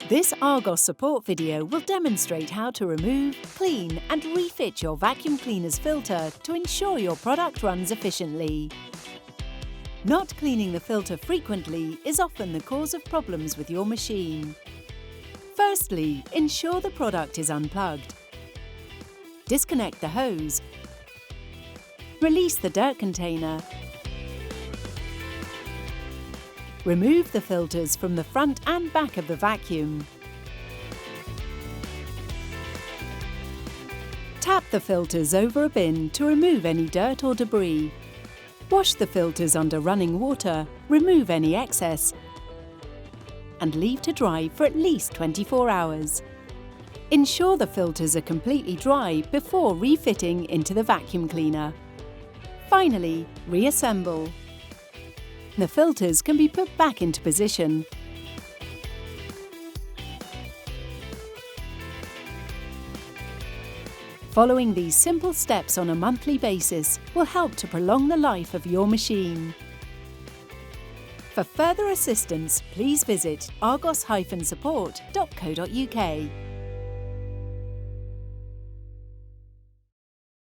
This Argos Support video will demonstrate how to remove, clean and refit your vacuum cleaner's filter to ensure your product runs efficiently. Not cleaning the filter frequently is often the cause of problems with your machine. Firstly, ensure the product is unplugged. Disconnect the hose. Release the dirt container. Remove the filters from the front and back of the vacuum. Tap the filters over a bin to remove any dirt or debris. Wash the filters under running water, remove any excess, and leave to dry for at least 24 hours. Ensure the filters are completely dry before refitting into the vacuum cleaner. Finally, reassemble. The filters can be put back into position. Following these simple steps on a monthly basis will help to prolong the life of your machine. For further assistance, please visit argos-support.co.uk.